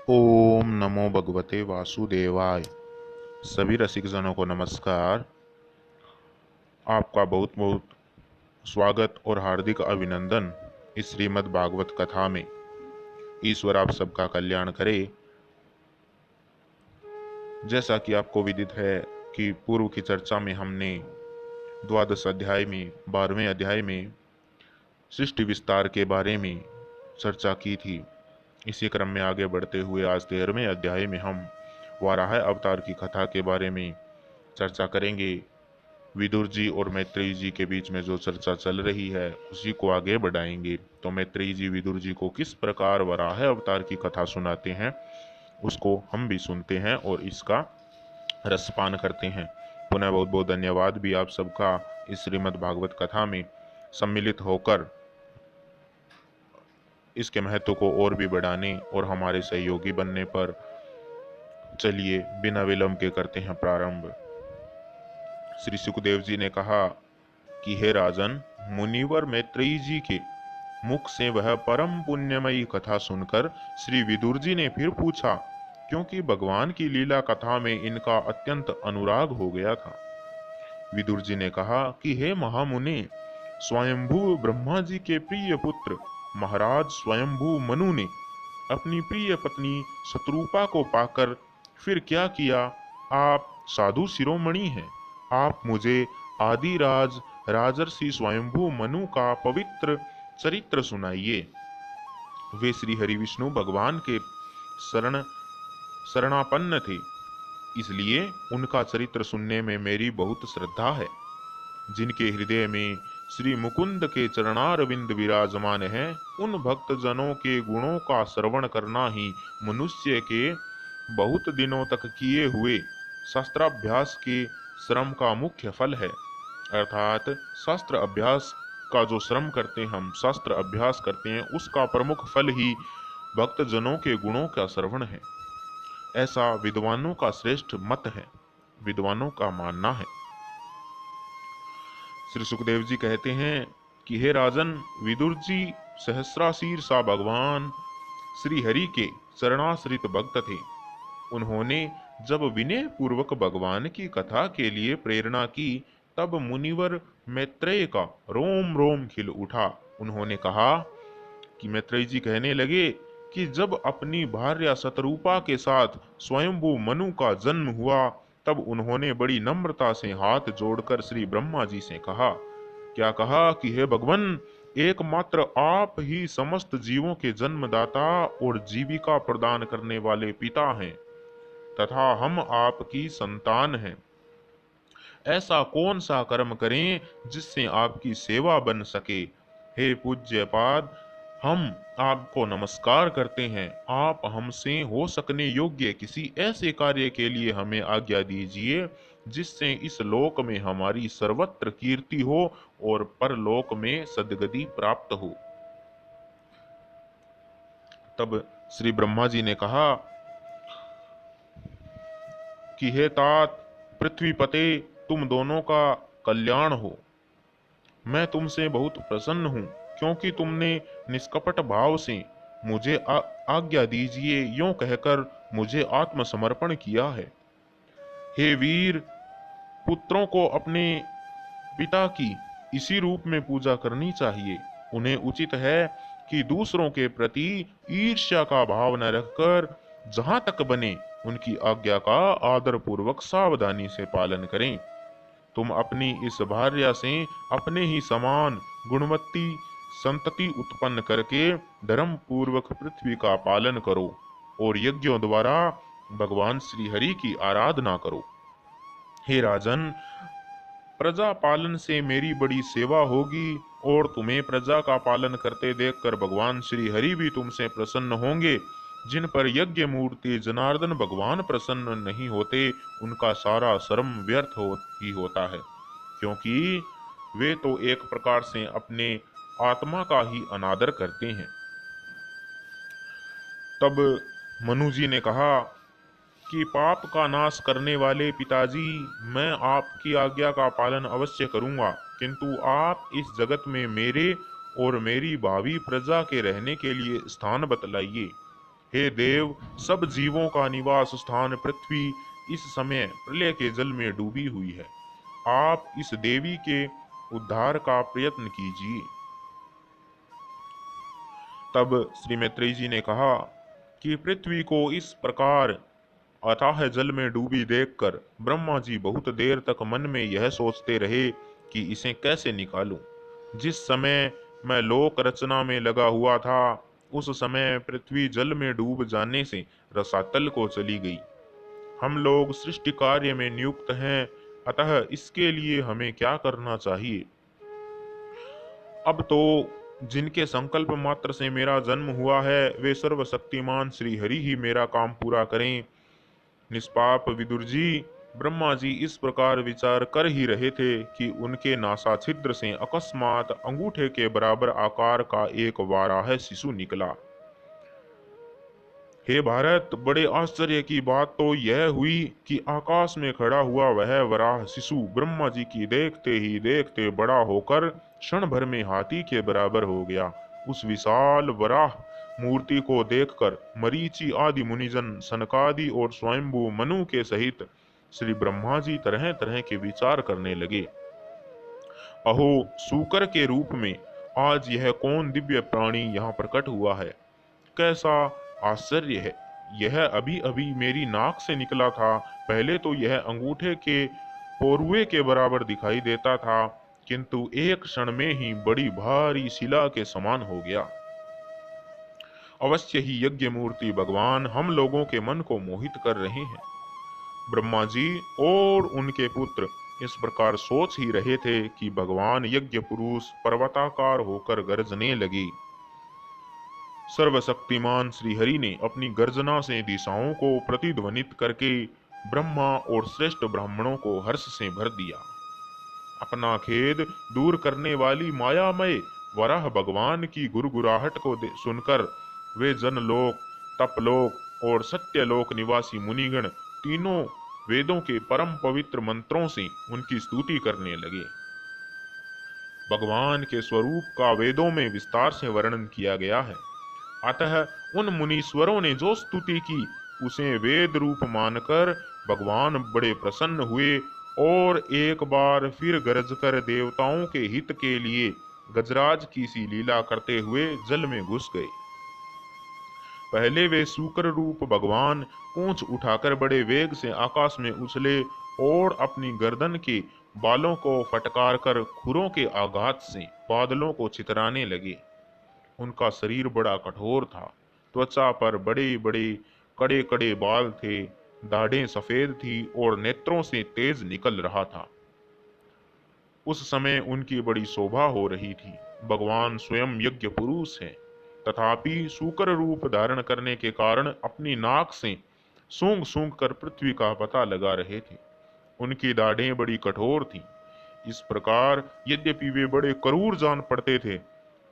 ओम नमो भगवते वासुदेवाय। सभी रसिकजनों को नमस्कार। आपका बहुत बहुत स्वागत और हार्दिक अभिनंदन इस श्रीमद् भागवत कथा में। ईश्वर आप सबका कल्याण करे। जैसा कि आपको विदित है कि पूर्व की चर्चा में हमने द्वादश अध्याय में 12वें अध्याय में सृष्टि विस्तार के बारे में चर्चा की थी। इसी क्रम में आगे बढ़ते हुए आज 13वें अध्याय में हम वाराह अवतार की कथा के बारे में चर्चा करेंगे। विदुर जी और मैत्रेयी जी के बीच में जो चर्चा चल रही है उसी को आगे बढ़ाएंगे। तो मैत्रेयी जी विदुर जी को किस प्रकार वराह अवतार की कथा सुनाते हैं उसको हम भी सुनते हैं और इसका रसपान करते हैं। पुनः बहुत बहुत धन्यवाद भी आप सबका इस श्रीमद् भागवत कथा में सम्मिलित होकर इसके महत्व को और भी बढ़ाने और हमारे सहयोगी बनने पर। चलिए बिना विलंब के करते हैं प्रारंभ। श्री सुखदेव जी ने कहा कि हे राजन, मुनिवर मैत्रेयी जी के मुख से वह परम पुण्यमयी कथा सुनकर श्री विदुर जी ने फिर पूछा, क्योंकि भगवान की लीला कथा में इनका अत्यंत अनुराग हो गया था। विदुर जी ने कहा कि हे महामुने, स्वयंभू ब्रह्मा जी के प्रिय पुत्र महाराज स्वयंभू मनु ने अपनी प्रिय पत्नी शत्रुपा को पाकर फिर क्या किया? आप साधु शिरोमणि हैं। आप मुझे आदिराज राजर्षि स्वयंभू मनु का पवित्र चरित्र सुनाइए। वे श्री हरि विष्णु भगवान के शरणापन्न थे, इसलिए उनका चरित्र सुनने में मेरी बहुत श्रद्धा है। जिनके हृदय में श्री मुकुंद के चरणारविंद विराजमान हैं, उन भक्त जनों के गुणों का श्रवण करना ही मनुष्य के बहुत दिनों तक किए हुए शास्त्राभ्यास के श्रम का मुख्य फल है। अर्थात शास्त्र अभ्यास का जो श्रम करते हैं, हम शास्त्र अभ्यास करते हैं, उसका प्रमुख फल ही भक्त जनों के गुणों का श्रवण है। ऐसा विद्वानों का श्रेष्ठ मत है, विद्वानों का मानना है। श्री सुखदेव जी कहते हैं कि हे राजन, विदुर जी सहस्राशीर सा भगवान श्री हरि के चरणाश्रित भक्त थे। उन्होंने जब विनय पूर्वक भगवान की कथा के लिए प्रेरणा की, तब मुनिवर मैत्रेय का रोम रोम खिल उठा। उन्होंने कहा कि मैत्रेय जी कहने लगे कि जब अपनी भार्या शतरूपा के साथ स्वयंभू मनु का जन्म हुआ, तब उन्होंने बड़ी नम्रता से हाथ जोड़कर श्री ब्रह्मा जी से कहा। क्या कहा कि हे भगवान, एकमात्र आप ही समस्त जीवों के जन्मदाता और जीविका प्रदान करने वाले पिता हैं तथा हम आपकी संतान हैं। ऐसा कौन सा कर्म करें जिससे आपकी सेवा बन सके? हे पूज्यपाद, हम आपको नमस्कार करते हैं। आप हमसे हो सकने योग्य किसी ऐसे कार्य के लिए हमें आज्ञा दीजिए जिससे इस लोक में हमारी सर्वत्र कीर्ति हो और परलोक में सद्गति प्राप्त हो। तब श्री ब्रह्मा जी ने कहा कि हे तात पृथ्वीपते, तुम दोनों का कल्याण हो। मैं तुमसे बहुत प्रसन्न हूँ, क्योंकि तुमने निष्कपट भाव से मुझे आज्ञा दीजिए यों कहकर मुझे आत्मसमर्पण किया है। हे वीर, पुत्रों को अपने पिता की इसी रूप में पूजा करनी चाहिए। उन्हें उचित है कि दूसरों के प्रति ईर्ष्या का भाव न रखकर जहां तक बने उनकी आज्ञा का आदर पूर्वक सावधानी से पालन करें। तुम अपनी इस भार्या से अपने ही समान गुणवत्ती संतति उत्पन्न करके धर्म पूर्वक पृथ्वी का पालन करो और यज्ञों द्वारा भगवान श्री हरि की आराधना करो। हे राजन, प्रजा पालन से मेरी बड़ी सेवा होगी और तुम्हें प्रजा का पालन करते देखकर भगवान श्री हरि भी तुमसे प्रसन्न होंगे। जिन पर यज्ञ मूर्ति जनार्दन भगवान प्रसन्न नहीं होते, उनका सारा श्रम व्यर्थ ही होता है, क्योंकि वे तो एक प्रकार से अपने आत्मा का ही अनादर करते हैं। तब मनु जी ने कहा कि पाप का नाश करने वाले पिताजी, मैं आपकी आज्ञा का पालन अवश्य करूंगा, किंतु आप इस जगत में मेरे और मेरी भावी प्रजा के रहने के लिए स्थान बतलाइए। हे देव, सब जीवों का निवास स्थान पृथ्वी इस समय प्रलय के जल में डूबी हुई है। आप इस देवी के उद्धार का प्रयत्न कीजिए। तब श्री मैत्रेयी जी ने कहा कि पृथ्वी को इस प्रकार अथाह जल में डूबी देखकर ब्रह्मा जी बहुत देर तक मन में यह सोचते रहे कि इसे कैसे निकालूं। जिस समय मैं लोक रचना में लगा हुआ था, उस समय पृथ्वी जल में डूब जाने से रसातल को चली गई। हम लोग सृष्टि कार्य में नियुक्त हैं, अतः इसके लिए हमें क्या करना चाहिए? अब तो जिनके संकल्प मात्र से मेरा जन्म हुआ है, वे सर्वशक्तिमान श्री हरि ही मेरा काम पूरा करें। निष्पाप विदुर जी, ब्रह्मा जी इस प्रकार विचार कर ही रहे थे कि उनके नासाछिद्र से अकस्मात अंगूठे के बराबर आकार का एक वाराह शिशु निकला। हे भारत, बड़े आश्चर्य की बात तो यह हुई कि आकाश में खड़ा हुआ वह वराह शिशु ब्रह्मा जी की देखते ही देखते बड़ा होकर क्षण भर में हाथी के बराबर हो गया। उस विशाल वराह मूर्ति को देखकर मरीचि आदि मुनिजन, सनकादि और स्वयंभू मनु के सहित श्री ब्रह्मा जी तरह तरह के विचार करने लगे। अहो, सूकर के रूप में आज यह कौन दिव्य प्राणी यहाँ प्रकट हुआ है? कैसा आश्चर्य है! यह अभी अभी मेरी नाक से निकला था। पहले तो यह अंगूठे के पोरुए के बराबर दिखाई देता था, किंतु एक क्षण में ही बड़ी भारी शिला के समान हो गया। अवश्य ही यज्ञ मूर्ति भगवान हम लोगों के मन को मोहित कर रहे हैं। ब्रह्मा जी और उनके पुत्र इस प्रकार सोच ही रहे थे कि भगवान यज्ञ पुरुष पर्वताकार होकर गरजने लगे। सर्वशक्तिमान श्रीहरि ने अपनी गर्जना से दिशाओं को प्रतिध्वनित करके ब्रह्मा और श्रेष्ठ ब्राह्मणों को हर्ष से भर दिया। अपना खेद दूर करने वाली मायामय वराह भगवान की गुरगुराहट को सुनकर वे जनलोक, तपलोक और सत्यलोक निवासी मुनिगण तीनों वेदों के परम पवित्र मंत्रों से उनकी स्तुति करने लगे। भगवान के स्वरूप का वेदों में विस्तार से वर्णन किया गया है, अतः उन मुनीश्वरों ने जो स्तुति की उसे वेद रूप मानकर भगवान बड़े प्रसन्न हुए और एक बार फिर गरज कर देवताओं के हित के लिए गजराज की सी लीला करते हुए जल में घुस गए। पहले वे सूकर रूप भगवान पूंछ उठाकर बड़े वेग से आकाश में उछले और अपनी गर्दन के बालों को फटकार कर खुरों के आघात से बादलों को छितराने लगे। उनका शरीर बड़ा कठोर था, त्वचा पर बड़े बड़े कड़े कड़े बाल थे, दाढ़ें सफेद थी और नेत्रों से तेज निकल रहा था। उस समय उनकी बड़ी शोभा हो रही थी। भगवान स्वयं यज्ञ पुरुष हैं, तथापि सूकर रूप धारण करने के कारण अपनी नाक से सूंघ सूंघ कर पृथ्वी का पता लगा रहे थे। उनकी दाढ़ें बड़ी कठोर थीं। इस प्रकार यद्यपि वे बड़े क्रूर जान पड़ते थे,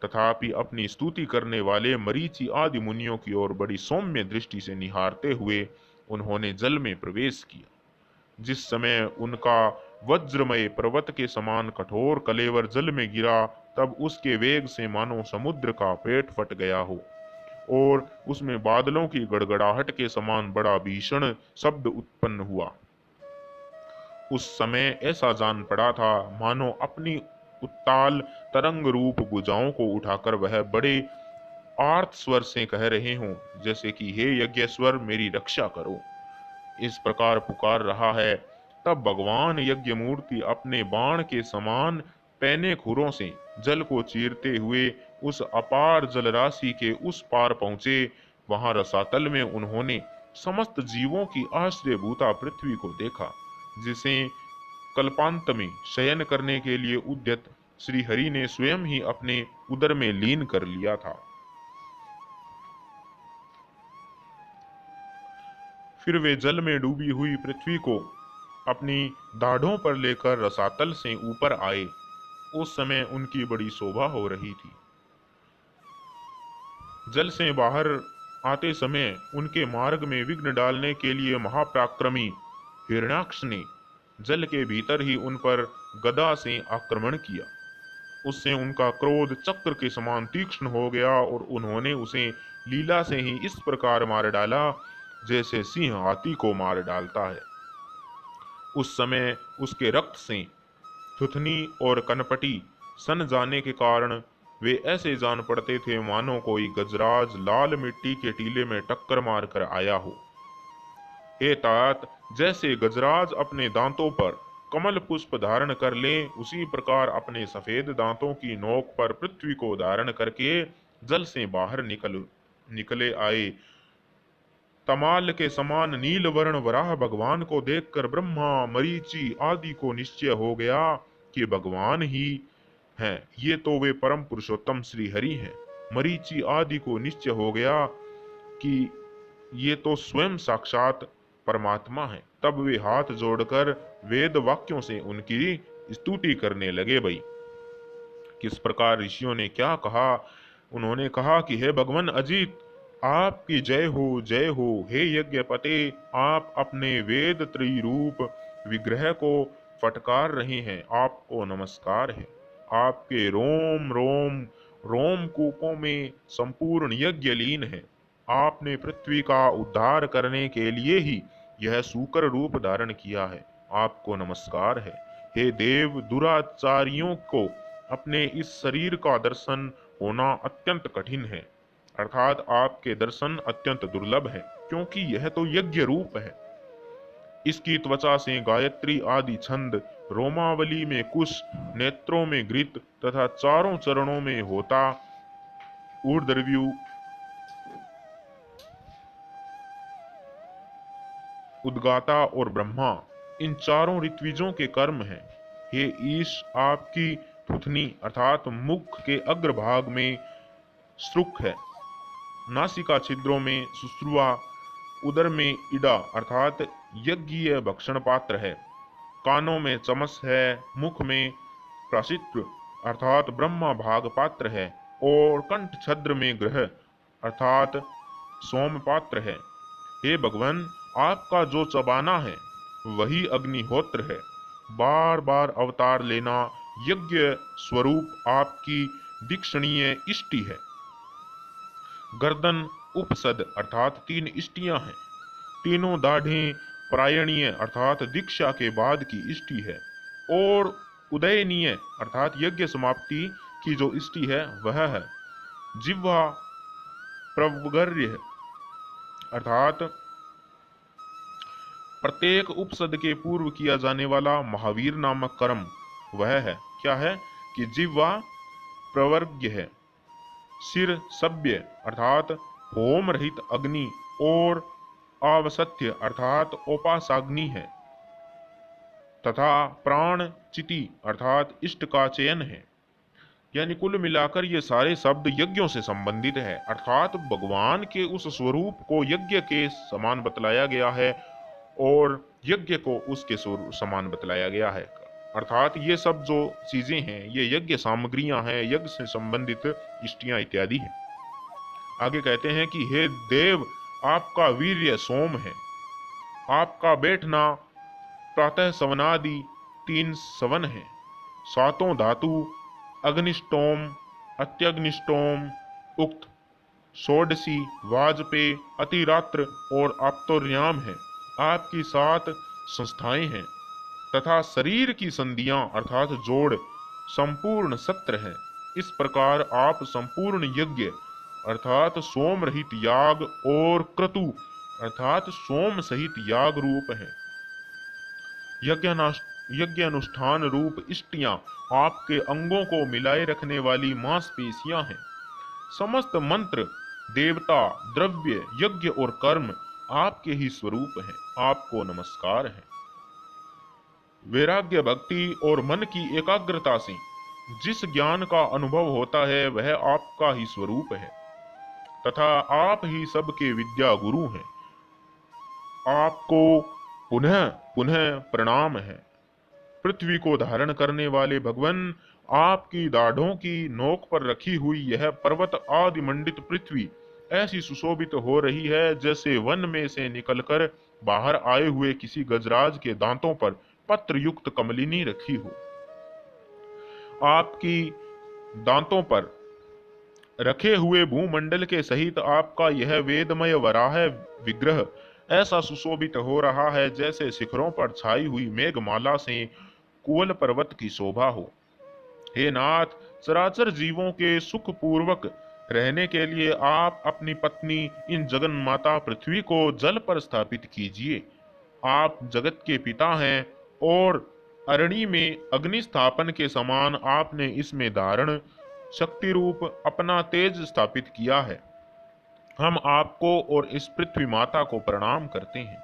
तथापि अपनी स्तुति करने वाले मरीचि आदि मुनियों की ओर बड़ी सौम्य दृष्टि से निहारते हुए उन्होंने जल में प्रवेश किया। जिस समय उनका वज्रमय पर्वत के समान कठोर कलेवर जल में गिरा, तब उसके वेग से मानो समुद्र का पेट फट गया हो और उसमें बादलों की गड़गड़ाहट के समान बड़ा भीषण शब्द उत्पन्न हुआ। उस समय ऐसा जान पड़ा था मानो अपनी उत्ताल तरंग रूप भुजाओं को उठाकर वह बड़े आर्त स्वर से कह रहे हों, जैसे कि हे यज्ञेश्वर, मेरी रक्षा करो। इस प्रकार पुकार रहा है। तब भगवान यज्ञ मूर्ति अपने बाण के समान पैने खुरों से जल को चीरते हुए उस अपार जल राशि के उस पार पहुंचे। वहां रसातल में उन्होंने समस्त जीवों की आश्रयभूता पृथ्वी को देखा, जिसे कल्पांत में शयन करने के लिए उद्यत श्री हरि ने स्वयं ही अपने उदर में लीन कर लिया था। फिर वे जल में डूबी हुई पृथ्वी को अपनी दाढ़ों पर लेकर रसातल से ऊपर आए। उस समय उनकी बड़ी शोभा हो रही थी। जल से बाहर आते समय उनके मार्ग में विघ्न डालने के लिए महापराक्रमी हिरण्याक्ष ने जल के भीतर ही उन पर गदा से आक्रमण किया। उससे उनका क्रोध चक्र के समान तीक्ष्ण हो गया और उन्होंने उसे लीला से ही इस प्रकार मार डाला जैसे सिंह हाथी को मार डालता है। उस समय उसके रक्त से थुथनी और कनपटी सन जाने के कारण वे ऐसे जान पड़ते थे मानो कोई गजराज लाल मिट्टी के टीले में टक्कर मार कर आया हो। हे तात, जैसे गजराज अपने दांतों पर कमल पुष्प धारण कर ले, उसी प्रकार अपने सफेद दांतों की नोक पर पृथ्वी को धारण करके जल से बाहर निकले आए। तमाल के समान नील वर्ण वराह भगवान को देखकर ब्रह्मा मरीचि आदि को निश्चय हो गया कि भगवान ही हैं। ये तो वे परम पुरुषोत्तम श्री हरि हैं। मरीचि आदि को निश्चय हो गया कि ये तो स्वयं साक्षात परमात्मा है। तब वे हाथ जोड़कर वेद वाक्यों से उनकी स्तुति करने लगे। भाई, किस प्रकार ऋषियों ने क्या कहा? उन्होंने कहा कि हे भगवान अजीत, आपकी जय हो। हे यज्ञपते, आप अपने वेद त्रिरूप विग्रह को फटकार रहे हैं, आपको नमस्कार है। आपके रोम रोम रोम कूपों में संपूर्ण यज्ञ लीन है। आपने पृथ्वी का उद्धार करने के लिए ही यह सूकर रूप धारण किया है, आपको नमस्कार है। हे देव, दुराचारियों को अपने इस शरीर का दर्शन होना अत्यंत कठिन है, अर्थात आपके दर्शन अत्यंत दुर्लभ है, क्योंकि यह तो यज्ञ रूप है। इसकी त्वचा से गायत्री आदि छंद, रोमावली में कुश, नेत्रों में घृत तथा चारों चरणों में होता, ऊर्ध्वयु, उद्गाता और ब्रह्मा, इन चारों ऋत्विजों के कर्म हैं। हे ईश, आपकी थुथनी अर्थात मुख के अग्रभाग में श्रुक है, नासिका छिद्रों में सुश्रुआ, उदर में इडा अर्थात यज्ञीय भक्षण पात्र है, कानों में चमस है, मुख में प्राशित्र अर्थात ब्रह्मा भाग पात्र है, और कंठ छद्र में ग्रह अर्थात सोम पात्र है। हे भगवान, आपका जो चबाना है वही अग्निहोत्र है। बार बार अवतार लेना यज्ञ स्वरूप आपकी दीक्षणीय इष्टि है। गर्दन उपसद अर्थात 3 इष्टियां हैं। तीनों दाढ़ें प्रायणीय अर्थात दीक्षा के बाद की इष्टि है, और उदयनीय अर्थात यज्ञ समाप्ति की जो इष्टि है वह है। जिह्वा प्रवगर्य अर्थात प्रत्येक उपसद के पूर्व किया जाने वाला महावीर नामक कर्म वह है। क्या है? कि जिह्वा प्रवर्ग्य है। सिर सभ्य अर्थात होम रहित अग्नि और आवसत्य अर्थात उपासाग्नि है, तथा प्राण चिति अर्थात इष्ट का चयन है। यानी कुल मिलाकर ये सारे शब्द यज्ञों से संबंधित है, अर्थात भगवान के उस स्वरूप को यज्ञ के समान बतलाया गया है और यज्ञ को उसके समान बतलाया गया है। अर्थात ये सब जो चीजें हैं ये यज्ञ सामग्रियां हैं, यज्ञ से संबंधित इष्टियां इत्यादि हैं। आगे कहते हैं कि हे देव, आपका वीर्य सोम है, आपका बैठना प्रातः सवनादि 3 सवन है, सातों धातु अग्निष्टोम, अत्यग्निष्टोम, उक्त षोडशी, वाजपेय, अतिरात्र और आप्तोर्याम है। आपकी 7 संस्थाएं हैं तथा शरीर की संधियां अर्थात जोड़ संपूर्ण सत्र है। इस प्रकार आप संपूर्ण यज्ञ अर्थात सोम रहित याग और क्रतु अर्थात सोम सहित याग रूप है। यज्ञ अनुष्ठान रूप इष्टियां आपके अंगों को मिलाए रखने वाली मांसपेशियां हैं। समस्त मंत्र, देवता, द्रव्य, यज्ञ और कर्म आपके ही स्वरूप हैं, आपको नमस्कार है। वैराग्य, भक्ति और मन की एकाग्रता से जिस ज्ञान का अनुभव होता है वह आपका ही स्वरूप है, तथा आप ही सबके विद्या गुरु हैं। आपको पुनः पुनः प्रणाम है। पृथ्वी को धारण करने वाले भगवान, आपकी दाढ़ों की नोक पर रखी हुई यह पर्वत आदि मंडित पृथ्वी ऐसी सुशोभित हो रही है जैसे वन में से निकलकर बाहर आए हुए किसी गजराज के दांतों पर पत्र युक्त कमलिनी रखी हो। आपकी दांतों पर रखे हुए भूमंडल के सहित आपका यह वेदमय वराह विग्रह ऐसा सुशोभित हो रहा है जैसे शिखरों पर छाई हुई मेघमाला से कुवल पर्वत की शोभा हो। हे नाथ, चराचर जीवों के सुख पूर्वक रहने के लिए आप अपनी पत्नी इन जगन माता पृथ्वी को जल पर स्थापित कीजिए। आप जगत के पिता हैं और अरणि में अग्नि स्थापन के समान आपने इसमें धारण शक्ति रूप अपना तेज स्थापित किया है। हम आपको और इस पृथ्वी माता को प्रणाम करते हैं।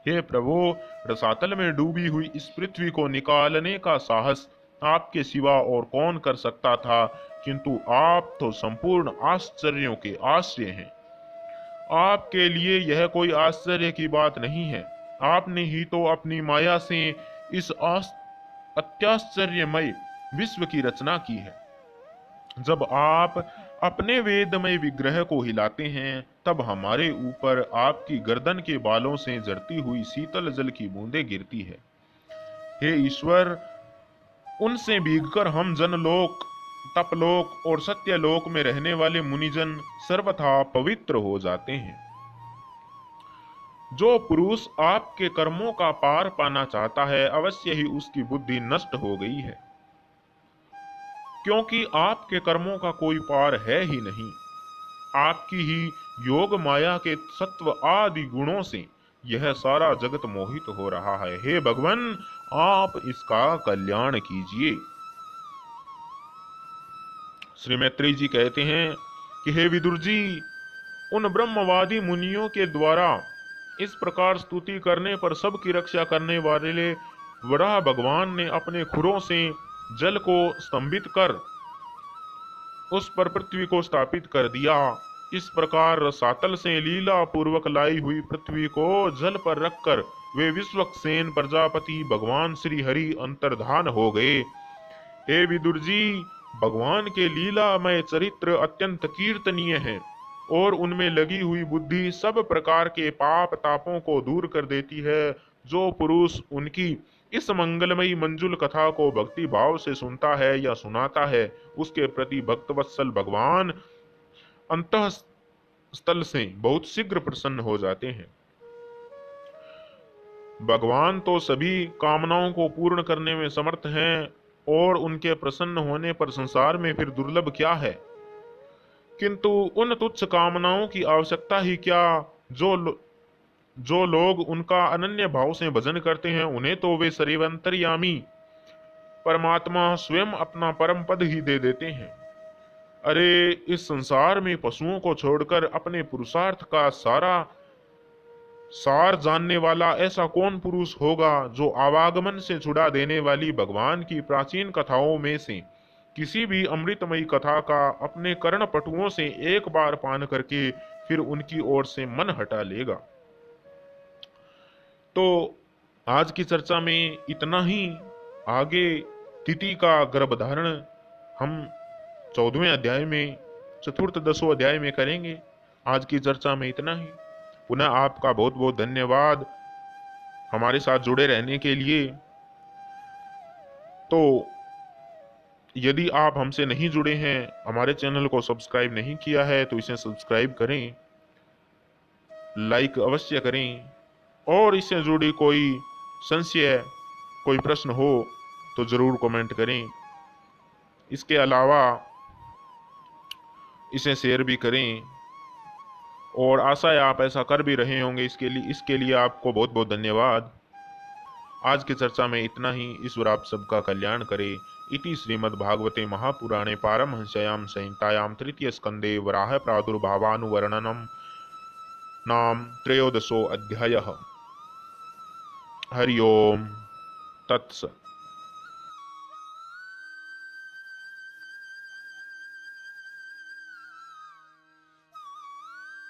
हे प्रभु, रसातल में डूबी हुई इस पृथ्वी को निकालने का साहस आपके सिवा और कौन कर सकता था, किंतु आप तो संपूर्ण आश्चर्यों के आश्रय हैं। आपके लिए यह कोई आश्चर्य की बात नहीं है। आपने ही तो अपनी माया से इस अत्याश्चर्यमय विश्व की रचना की है। जब आप अपने वेदमय विग्रह को हिलाते हैं तब हमारे ऊपर आपकी गर्दन के बालों से झरती हुई शीतल जल की बूंदें गिरती है। हे ईश्वर, उनसे भीगकर हम जनलोक, तपलोक और सत्यलोक में रहने वाले मुनिजन सर्वथा पवित्र हो जाते हैं। जो पुरुष आपके कर्मों का पार पाना चाहता है, अवश्य ही उसकी बुद्धि नष्ट हो गई है, क्योंकि आपके कर्मों का कोई पार है ही नहीं। आपकी ही योग माया के सत्व आदि गुणों से यह सारा जगत मोहित हो रहा है। हे भगवान, आप इसका कल्याण कीजिए। श्री मैत्रेय जी कहते हैं कि हे विदुर जी, उन ब्रह्मवादी मुनियों के द्वारा इस प्रकार स्तुति करने पर सबकी रक्षा करने वाले वराह भगवान ने अपने खुरों से जल को स्तंभित कर उस पर पृथ्वी को स्थापित कर दिया। इस प्रकार रसातल से लीला पूर्वक लाई हुई पृथ्वी को जल पर रखकर वे विश्वक्सेन प्रजापति भगवान श्री हरि अंतर्धान हो गए। हे विदुर जी, भगवान के लीलामय चरित्र अत्यंत कीर्तनीय है और उनमें लगी हुई बुद्धि सब प्रकार के पाप तापों को दूर कर देती है। जो पुरुष उनकी इस मंगलमयी मंजुल कथा को भक्ति भाव से सुनता है या सुनाता है, उसके प्रति भक्तवत्सल भगवान अंतःस्थल से बहुत शीघ्र प्रसन्न हो जाते हैं। भगवान तो सभी कामनाओं को पूर्ण करने में समर्थ हैं और उनके प्रसन्न होने पर संसार में फिर दुर्लभ क्या है। किंतु उन तुच्छ कामनाओं की आवश्यकता ही क्या। जो लोग उनका अनन्य भाव से भजन करते हैं, उन्हें तो वे सर्वंतर्यामी परमात्मा स्वयं अपना परम पद ही दे देते हैं। अरे, इस संसार में पशुओं को छोड़कर अपने पुरुषार्थ का सारा सार जानने वाला ऐसा कौन पुरुष होगा जो आवागमन से छुड़ा देने वाली भगवान की प्राचीन कथाओं में से किसी भी अमृतमयी कथा का अपने कर्णपटुओं से एक बार पान करके फिर उनकी ओर से मन हटा लेगा। तो आज की चर्चा में इतना ही। आगे तिथि का गर्भधारण हम 14वें अध्याय में, चतुर्थ 10वें अध्याय में करेंगे। आज की चर्चा में इतना ही। पुनः आपका बहुत बहुत धन्यवाद हमारे साथ जुड़े रहने के लिए। तो यदि आप हमसे नहीं जुड़े हैं, हमारे चैनल को सब्सक्राइब नहीं किया है, तो इसे सब्सक्राइब करें, लाइक अवश्य करें, और इससे जुड़ी कोई संशय, कोई प्रश्न हो तो जरूर कमेंट करें। इसके अलावा इसे शेयर भी करें, और आशा है आप ऐसा कर भी रहे होंगे। इसके लिए आपको बहुत बहुत धन्यवाद। आज की चर्चा में इतना ही। ईश्वर आप सबका कल्याण करे। इति श्रीमद्भागवते महापुराणे पारमहंस्यां संहितायां तृतीय स्कंदे वराह प्रादुर्भावानुवर्णनम नाम 13 अध्यायः। हरि ओम तत्सत्।